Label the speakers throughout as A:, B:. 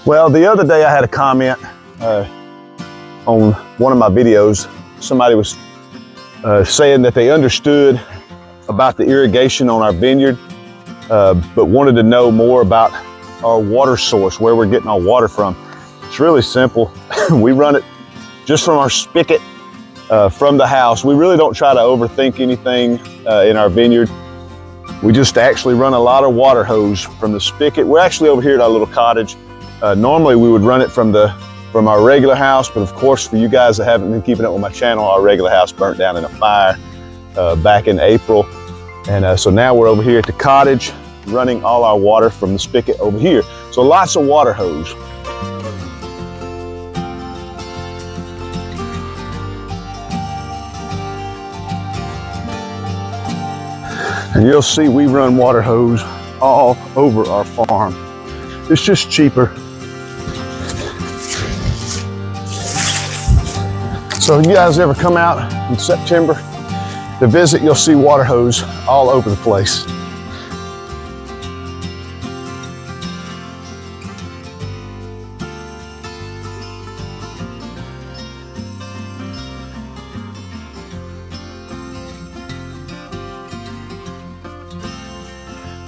A: Well, the other day I had a comment on one of my videos. Somebody was saying that they understood about the irrigation on our vineyard, but wanted to know more about our water source, where we're getting our water from. It's really simple. We run it just from our spigot from the house. We really don't try to overthink anything in our vineyard. We just actually run a lot of water hose from the spigot. We're actually over here at our little cottage. Normally we would run it from our regular house, but of course for you guys that haven't been keeping up with my channel, our regular house burnt down in a fire back in April. And so now we're over here at the cottage running all our water from the spigot over here. So lots of water hose. And you'll see we run water hose all over our farm. It's just cheaper. So if you guys ever come out in September to visit, you'll see water hose all over the place.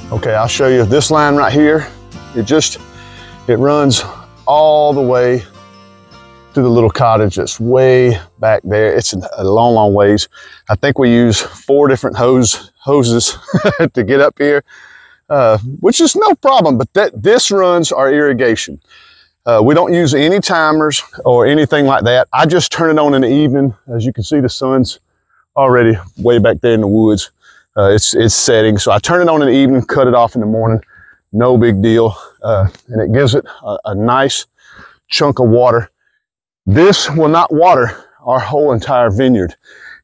A: Okay, I'll show you this line right here. It runs all the way to the little cottage that's way back there. It's a long, long ways. I think we use 4 different hoses to get up here, which is no problem, but this runs our irrigation. We don't use any timers or anything like that. I just turn it on in the evening. As you can see, the sun's already way back there in the woods. It's setting, so I turn it on in the evening, cut it off in the morning. No big deal, and it gives it a nice chunk of water. This will not water our whole entire vineyard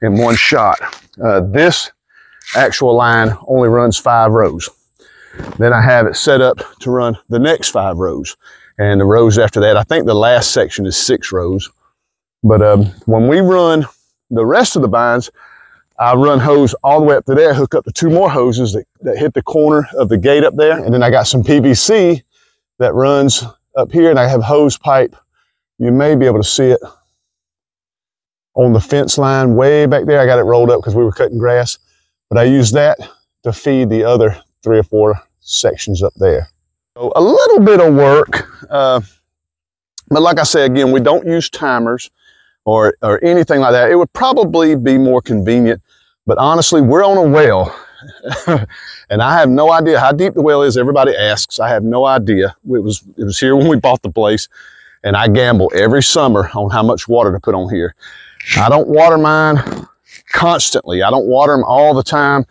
A: in one shot. This actual line only runs 5 rows. Then I have it set up to run the next 5 rows, and the rows after that. I think the last section is 6 rows. But when we run the rest of the vines, I run hose all the way up to there, hook up the 2 more hoses that hit the corner of the gate up there. And then I got some PVC that runs up here, and I have hose pipe. You may be able to see it on the fence line way back there. I got it rolled up because we were cutting grass, but I use that to feed the other 3 or 4 sections up there. So a little bit of work, but like I say, again, we don't use timers or anything like that. It would probably be more convenient, but honestly, we're on a well, and I have no idea how deep the well is. Everybody asks. I have no idea. It was here when we bought the place, and I gamble every summer on how much water to put on here. I don't water mine constantly. I don't water them all the time,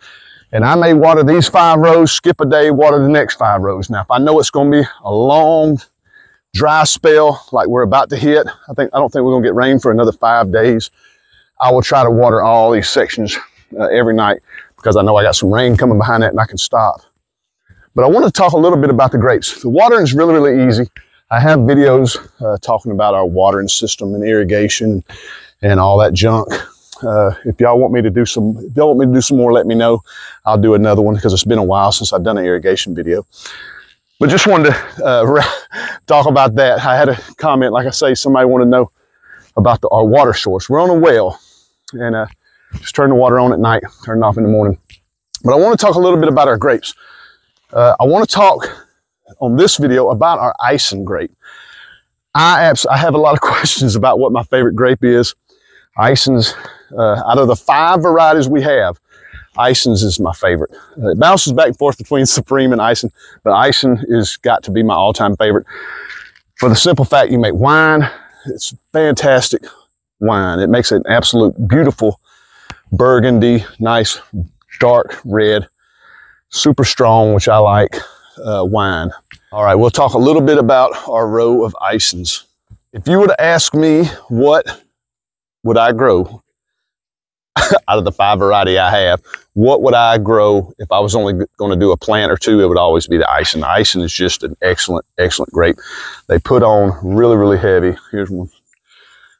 A: and I may water these 5 rows, skip a day, water the next 5 rows. Now, if I know it's going to be a long dry spell like we're about to hit, I don't think we're gonna get rain for another 5 days, I will try to water all these sections every night, because I know I got some rain coming behind that and I can stop. But I want to talk a little bit about the grapes. The watering is really, really easy. I have videos talking about our watering system and irrigation and all that junk. If y'all want me to do some more, let me know. I'll do another one, because it's been a while since I've done an irrigation video. But just wanted to talk about that. I had a comment, like I say, somebody wanted to know about our water source. We're on a well, and just turn the water on at night, turn it off in the morning. But I want to talk a little bit about our grapes. I want to talk on this video about our Ison grape. I have a lot of questions about what my favorite grape is. Ison's, out of the 5 varieties we have, Ison's is my favorite. It bounces back and forth between Supreme and Ison, but Ison has got to be my all-time favorite. For the simple fact, you make wine. It's fantastic wine. It makes an absolute beautiful burgundy, nice dark red, super strong, which I like, wine. All right, we'll talk a little bit about our row of Isons. If you were to ask me what would I grow out of the 5 variety I have, what would I grow if I was only going to do a plant or 2? It would always be the Ison. The Ison is just an excellent, excellent grape. They put on really, really heavy. Here's one.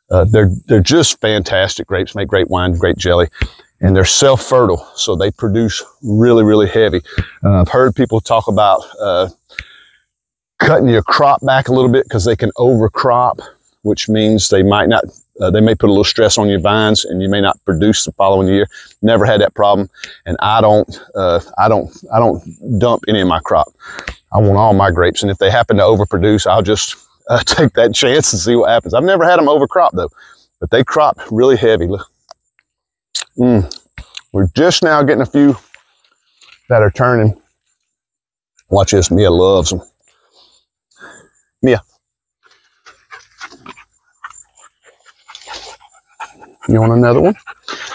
A: They're just fantastic grapes, make great wine, great jelly. and they're self-fertile, so they produce really, really heavy. I've heard people talk about cutting your crop back a little bit because they can overcrop, which means they might not, they may put a little stress on your vines and you may not produce the following year. Never had that problem, and I don't dump any of my crop. I want all my grapes, and if they happen to overproduce, I'll just take that chance and see what happens. I've never had them overcrop though, but they crop really heavy. Look. We're just now getting a few that are turning. Watch this, Mia loves them. Mia. You want another one?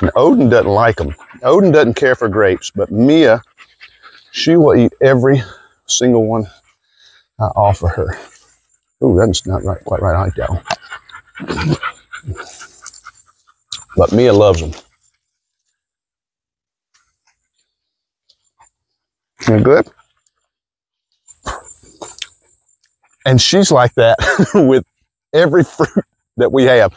A: And Odin doesn't like them. Odin doesn't care for grapes, but Mia, she will eat every single one I offer her. Oh, that's not right, quite right. I like that one. But Mia loves them. They're good. And she's like that with every fruit that we have.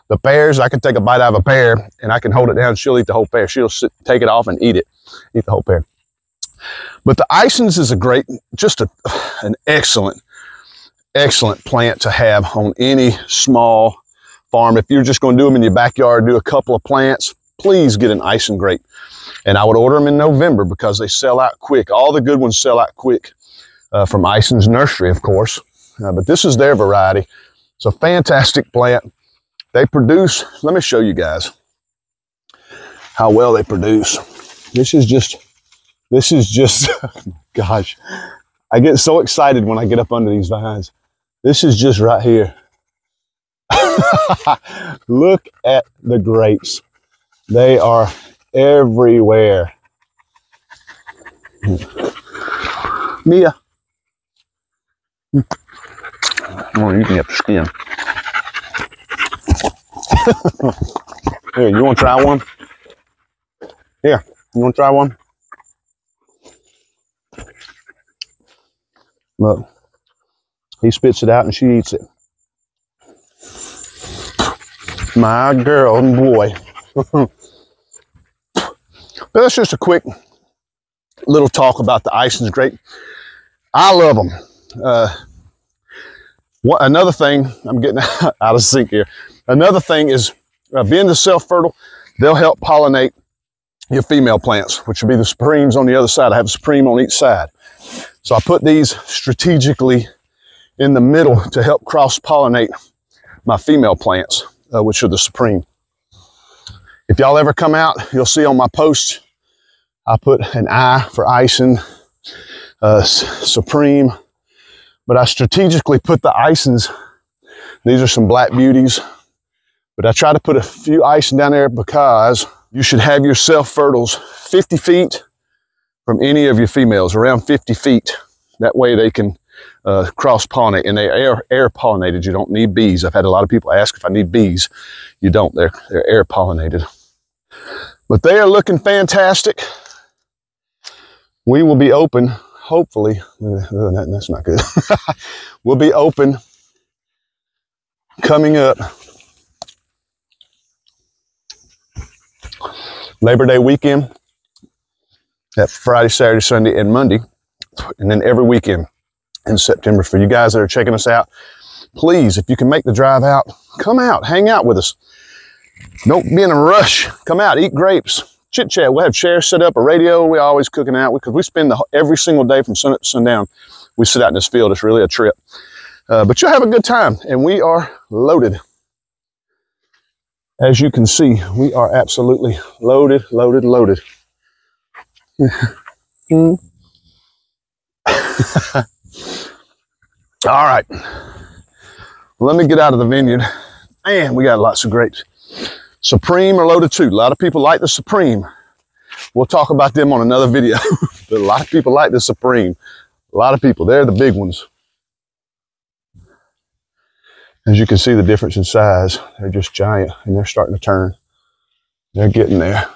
A: The pears, I can take a bite out of a pear and I can hold it down. She'll eat the whole pear. She'll take it off and eat the whole pear. But the Isons is a great, just an excellent plant to have on any small farm. If you're just going to do them in your backyard, do a couple of plants, please get an Ison grape. And I would order them in November because they sell out quick. All the good ones sell out quick from Ison's nursery, of course. But this is their variety. It's a fantastic plant. They produce, let me show you guys how well they produce. This is just, gosh, I get so excited when I get up under these vines. This is just right here. Look at the grapes. They are everywhere. Mia. I'm gonna eat me up the skin. Here, you want to try one? Here, you want to try one? Look, he spits it out and she eats it. My girl and boy. But that's just a quick little talk about the Ison's grape. I love them. Another thing, I'm getting out of sync here. Another thing is being the self-fertile, they'll help pollinate your female plants, which would be the supremes on the other side. I have a supreme on each side. So I put these strategically in the middle to help cross-pollinate my female plants, which are the supreme. If y'all ever come out, you'll see on my posts, I put an I for Ison, supreme, but I strategically put the Isons. These are some black beauties, but I try to put a few Ison down there because you should have your self-fertiles 50 feet from any of your females, around 50 feet. That way they can cross-pollinate, and they are air-pollinated. You don't need bees. I've had a lot of people ask if I need bees. You don't. They're air-pollinated. But they are looking fantastic. We will be open, hopefully. That's not good. We'll be open coming up Labor Day weekend. That Friday, Saturday, Sunday, and Monday. And then every weekend in September. For you guys that are checking us out, please, if you can make the drive out, come out, hang out with us. Don't be in a rush. Come out, eat grapes, chit chat. We'll have chairs set up, a radio. We're always cooking out because we spend every single day from sun up to sundown. We sit out in this field. It's really a trip. But you'll have a good time, and we are loaded. As you can see, we are absolutely loaded, loaded, loaded. All right, let me get out of the vineyard. Man, we got lots of grapes. Supreme are loaded too. A lot of people like the Supreme. We'll talk about them on another video. But a lot of people like the Supreme. A lot of people, they're the big ones. As you can see the difference in size, they're just giant and they're starting to turn. They're getting there.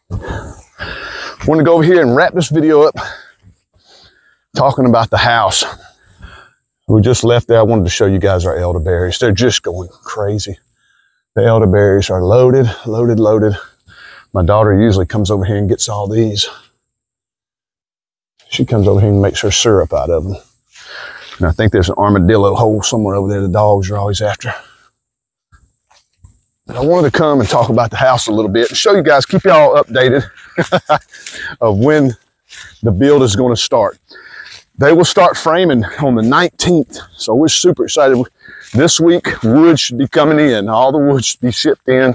A: I want to go over here and wrap this video up talking about the house. We just left there. I wanted to show you guys our elderberries. They're just going crazy. The elderberries are loaded, loaded, loaded. My daughter usually comes over here and gets all these. She comes over here and makes her syrup out of them. And I think there's an armadillo hole somewhere over there the dogs are always after. I wanted to come and talk about the house a little bit and show you guys, keep y'all updated of when the build is going to start. They will start framing on the 19th, so we're super excited. This week, wood should be coming in. All the wood should be shipped in,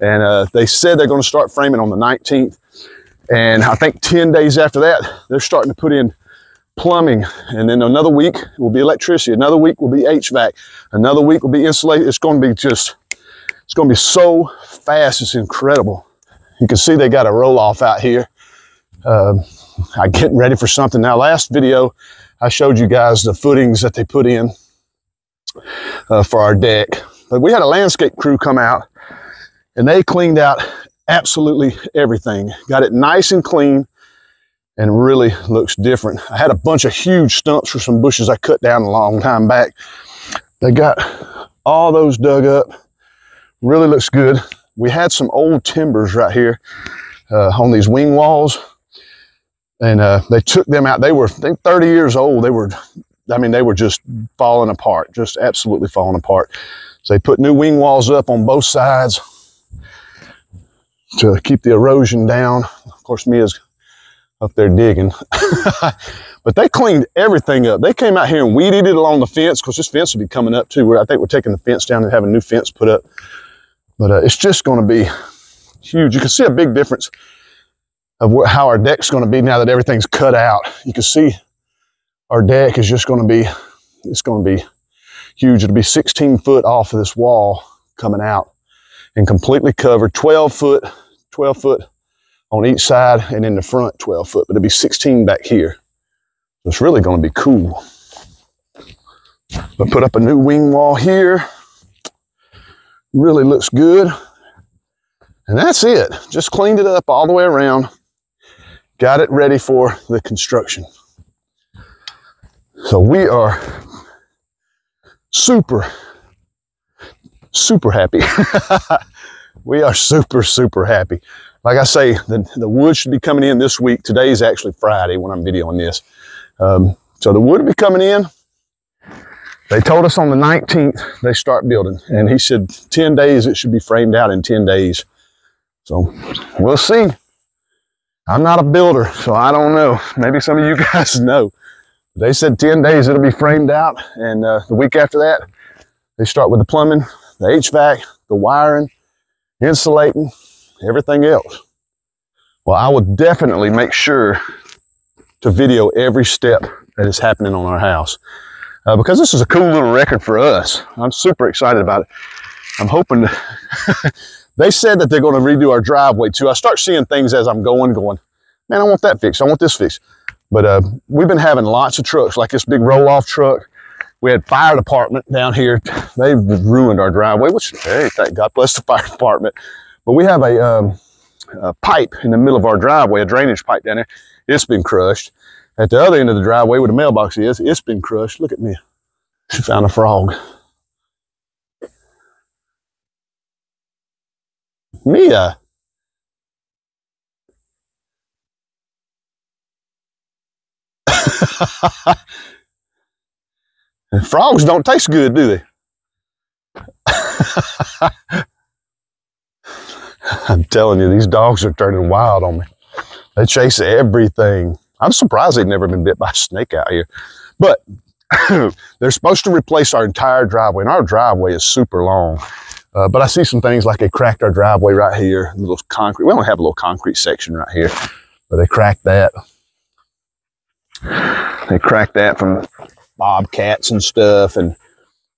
A: and they said they're going to start framing on the 19th. And I think 10 days after that, they're starting to put in plumbing, and then another week will be electricity. Another week will be HVAC. Another week will be insulation. It's going to be just, it's going to be so fast. It's incredible. You can see they got a roll off out here. I'm getting ready for something. Now, last video, I showed you guys the footings that they put in for our deck. But we had a landscape crew come out, and they cleaned out absolutely everything. Got it nice and clean, and really looks different. I had a bunch of huge stumps for some bushes I cut down a long time back. They got all those dug up. Really looks good. We had some old timbers right here on these wing walls, and they took them out. They were, I think, 30 years old. They were, I mean, they were just falling apart, just absolutely falling apart. So they put new wing walls up on both sides to keep the erosion down. Of course, Mia's up there digging. But they cleaned everything up. They came out here and weeded it along the fence, because this fence will be coming up too. I think we're taking the fence down and having a new fence put up. But it's just going to be huge. You can see a big difference of how our deck's going to be now that everything's cut out. You can see our deck is just going to be, it's going to be huge. It'll be 16 foot off of this wall coming out and completely covered, 12 foot on each side, and in the front 12 foot, but it'll be 16 back here. So it's really going to be cool. But put up a new wing wall here. Really looks good. And that's it. Just cleaned it up all the way around. Got it ready for the construction. So we are super happy. We are super happy. Like I say, the wood should be coming in this week. Today is actually Friday when I'm videoing this. So the wood will be coming in. They told us on the 19th they start building, and he said 10 days, it should be framed out in 10 days. So we'll see. I'm not a builder, so I don't know. Maybe some of you guys know. They said 10 days it'll be framed out, and the week after that, they start with the plumbing, the HVAC, the wiring, insulating, everything else. Well, I will definitely make sure to video every step that is happening on our house, because this is a cool little record for us. I'm super excited about it. I'm hoping to they said that they're going to redo our driveway too. I start seeing things as I'm going, man, I want that fixed. I want this fixed. But we've been having lots of trucks, like this big roll-off truck. We had fire department down here. They've ruined our driveway, which, hey, thank God bless the fire department. But we have a pipe in the middle of our driveway, a drainage pipe down there. It's been crushed. At the other end of the driveway where the mailbox is, it's been crushed. Look at me. She found a frog. Mia. Frogs don't taste good, do they? I'm telling you, these dogs are turning wild on me. They chase everything. I'm surprised they've never been bit by a snake out here. But they're supposed to replace our entire driveway, and our driveway is super long. But I see some things like they cracked our driveway right here, a little concrete. We only have a little concrete section right here, but they cracked that. They cracked that from bobcats and stuff, and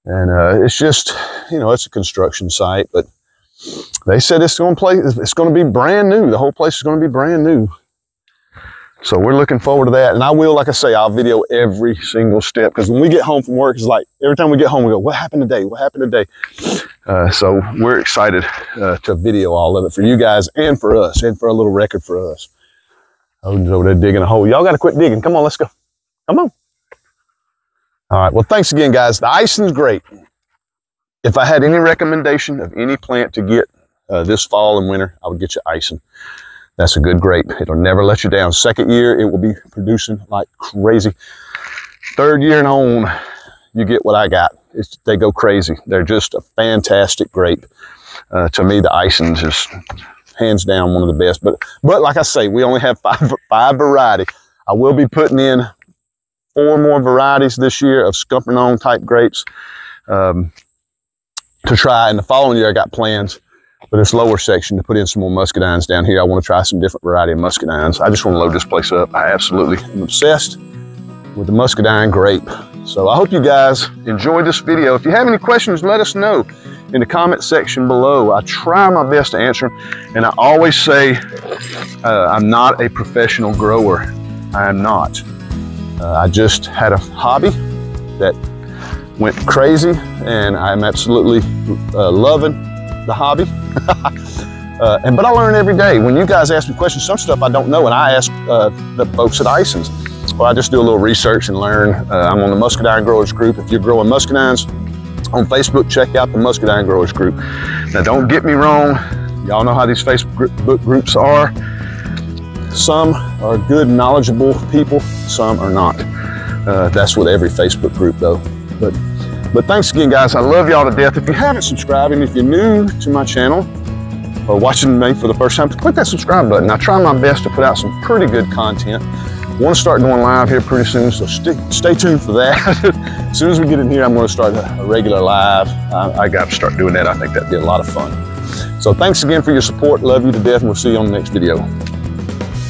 A: it's just, you know, it's a construction site, but they said it's going to be brand new. The whole place is going to be brand new. So we're looking forward to that. And I will, like I say, I'll video every single step, because when we get home from work, it's like every time we get home, we go, what happened today? What happened today? So we're excited to video all of it for you guys and for us, and for a little record for us. Odin's over there digging a hole. Y'all got to quit digging. Come on, let's go. Come on. All right. Well, thanks again, guys. The icing's great. if I had any recommendation of any plant to get this fall and winter, I would get you Ison. That's a good grape. It'll never let you down. Second year, it will be producing like crazy. Third year and on, you get what I got. They go crazy. They're just a fantastic grape. To me, the Ison's is hands down one of the best. But like I say, we only have five varieties. I will be putting in 4 more varieties this year of Scuppernong type grapes to try. And the following year, I got plans for this lower section to put in some more muscadines down here. I want to try some different variety of muscadines. I just want to load this place up. I absolutely am obsessed with the muscadine grape. So I hope you guys enjoyed this video. If you have any questions, let us know in the comment section below. I try my best to answer them. And I always say, I'm not a professional grower. I am not. I just had a hobby that went crazy, and I'm absolutely loving the hobby. But I learn every day. When you guys ask me questions, some stuff I don't know, and I ask the folks at Ison's. Well, I just do a little research and learn. I'm on the Muscadine Growers group. If you're growing muscadines on Facebook, check out the Muscadine Growers group. Now, don't get me wrong. Y'all know how these Facebook groups are. Some are good, knowledgeable people. Some are not. That's with every Facebook group, though. But thanks again, guys. I love y'all to death. If you haven't subscribed, and if you're new to my channel or watching me for the first time, click that subscribe button. I try my best to put out some pretty good content. I want to start going live here pretty soon, so stay tuned for that. As soon as we get in here, I'm going to start a regular live. I got to start doing that. I think that'd be a lot of fun. So thanks again for your support. Love you to death, and we'll see you on the next video.